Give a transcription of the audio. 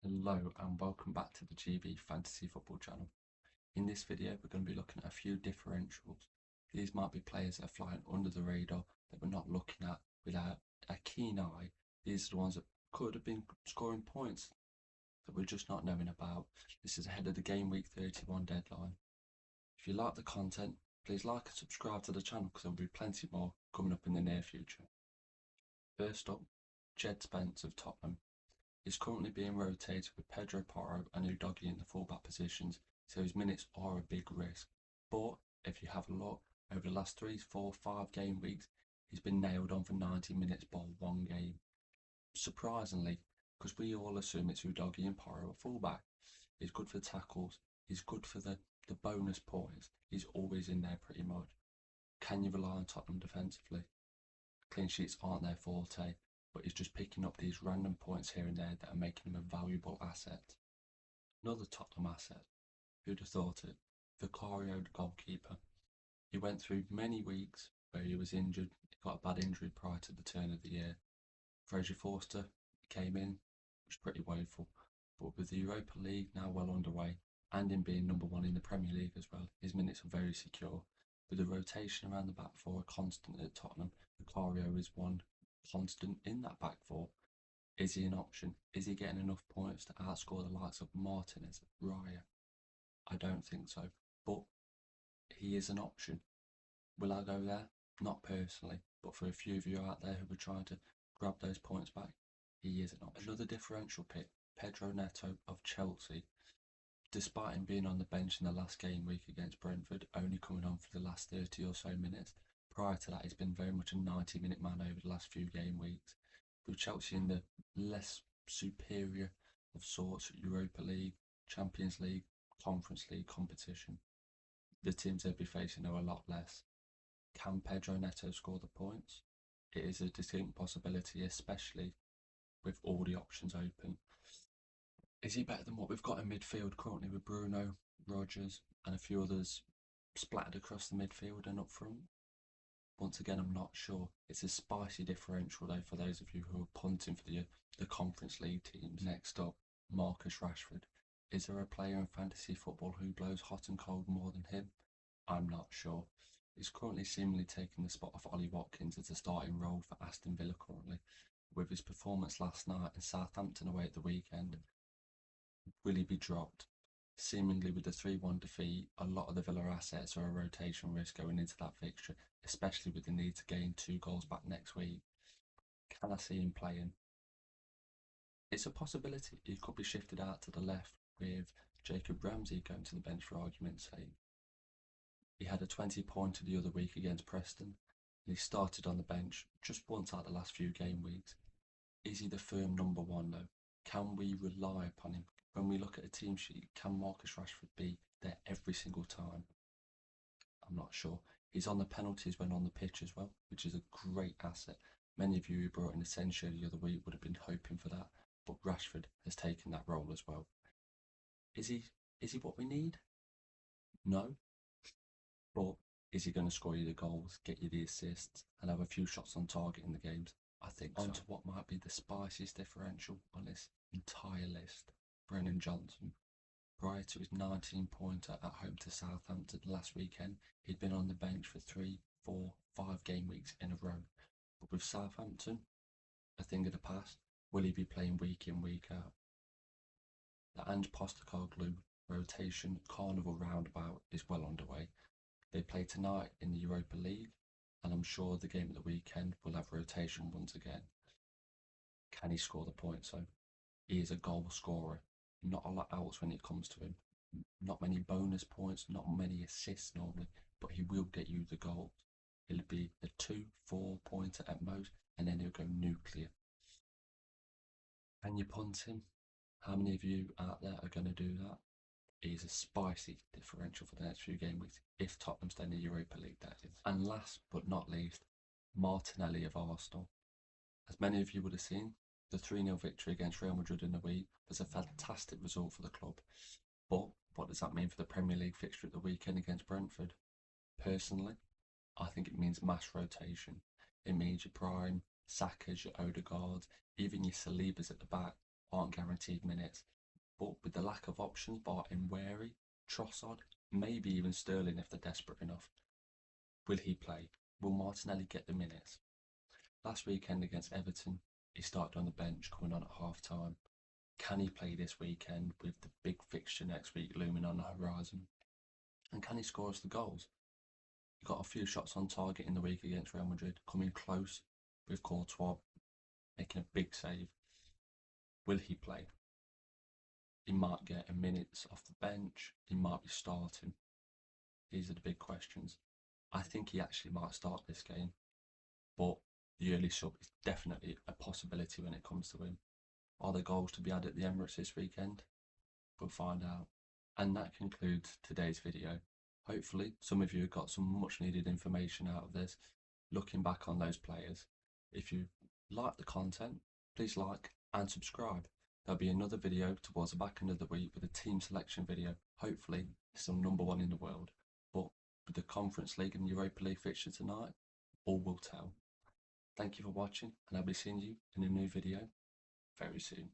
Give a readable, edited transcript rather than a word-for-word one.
Hello and welcome back to the GB Fantasy Football channel. In this video we're going to be looking at a few differentials. These might be players that are flying under the radar that we're not looking at without a keen eye. These are the ones that could have been scoring points that we're just not knowing about. This is ahead of the Game Week 31 deadline. If you like the content, please like and subscribe to the channel because there will be plenty more coming up in the near future. First up, Jed Spence of Tottenham. He's currently being rotated with Pedro Porro and Udogie in the fullback positions, so his minutes are a big risk. But if you have a look, over the last 3, 4, 5 game weeks, he's been nailed on for 90 minutes by one game. Surprisingly, because we all assume it's Udogie and Porro at fullback. He's good for tackles, he's good for the bonus points, he's always in there pretty much. Can you rely on Tottenham defensively? Clean sheets aren't their forte, but he's just picking up these random points here and there that are making him a valuable asset. Another Tottenham asset, who'd have thought it? Vicario, the goalkeeper. He went through many weeks where he was injured, he got a bad injury prior to the turn of the year. Fraser Forster came in, was pretty woeful, but with the Europa League now well underway, and him being number 1 in the Premier League as well, his minutes are very secure. With the rotation around the back four a constant at Tottenham, Vicario is one constant in that back four. Is he an option? Is he getting enough points to outscore the likes of Martinez, Raya? I don't think so, but he is an option. Will I go there? Not personally, but for a few of you out there who are trying to grab those points back, he is an option. Another differential pick, Pedro Neto of Chelsea. Despite him being on the bench in the last game week against Brentford, only coming on for the last 30 or so minutes, prior to that he's been very much a 90-minute man over the last few game weeks. With Chelsea in the less superior of sorts Europa League, Champions League, Conference League competition, the teams they'll be facing are a lot less. Can Pedro Neto score the points? It is a distinct possibility, especially with all the options open. Is he better than what we've got in midfield currently with Bruno, Rodgers and a few others splattered across the midfield and up front? Once again, I'm not sure. It's a spicy differential though for those of you who are punting for the Conference League teams. Next up, Marcus Rashford. Is there a player in fantasy football who blows hot and cold more than him? I'm not sure. He's currently seemingly taking the spot of Ollie Watkins as a starting role for Aston Villa currently. With his performance last night in Southampton away at the weekend, will he be dropped? Seemingly with the 3-1 defeat, a lot of the Villa assets are a rotation risk going into that fixture, especially with the need to gain 2 goals back next week. Can I see him playing? It's a possibility he could be shifted out to the left with Jacob Ramsey going to the bench for argument's sake. He had a 20-pointer the other week against Preston, and he started on the bench just once out the last few game weeks. Is he the firm number 1 though? Can we rely upon him? When we look at a team sheet, can Marcus Rashford be there every single time? I'm not sure. He's on the penalties when on the pitch as well, which is a great asset. Many of you who brought in Asensio the other week would have been hoping for that, but Rashford has taken that role as well. Is he what we need? No. But is he going to score you the goals, get you the assists, and have a few shots on target in the games? I think so. On to what might be the spiciest differential on this entire list. Brennan Johnson. Prior to his 19-pointer at home to Southampton last weekend, he'd been on the bench for 3, 4, 5 game weeks in a row. But with Southampton, a thing of the past, will he be playing week in, week out? The Ange Postecoglou rotation carnival roundabout is well underway. They play tonight in the Europa League, and I'm sure the game at the weekend will have rotation once again. Can he score the points though? He is a goal scorer. Not a lot else when it comes to him. Not many bonus points, not many assists normally, but he will get you the goals. He'll be a 2-4 pointer at most, and then he'll go nuclear. Can you punt him? How many of you out there are going to do that? He's a spicy differential for the next few game weeks, if Tottenham stay in the Europa League, that is. And last but not least, Martinelli of Arsenal. As many of you would have seen, the 3-0 victory against Real Madrid in the week was a fantastic result for the club. But what does that mean for the Premier League fixture at the weekend against Brentford? Personally, I think it means mass rotation. It means your prime Saka's, your Odegaards, even your Salibas at the back aren't guaranteed minutes. But with the lack of options, bar Nweri, Trossard, maybe even Sterling if they're desperate enough, will he play? Will Martinelli get the minutes? Last weekend against Everton, he started on the bench coming on at half time. Can he play this weekend with the big fixture next week looming on the horizon? And can he score us the goals? He got a few shots on target in the week against Real Madrid, coming close with Courtois making a big save. Will he play? He might get a minutes off the bench, he might be starting. These are the big questions. I think he actually might start this game, but the early sub is definitely a possibility when it comes to him. Are there goals to be had at the Emirates this weekend? We'll find out. And that concludes today's video. Hopefully some of you got some much needed information out of this, looking back on those players. If you like the content, please like and subscribe. There'll be another video towards the back end of the week with a team selection video, hopefully some #1 in the world. But with the Conference League and Europa League fixture tonight, all will tell. Thank you for watching, and I'll be seeing you in a new video very soon.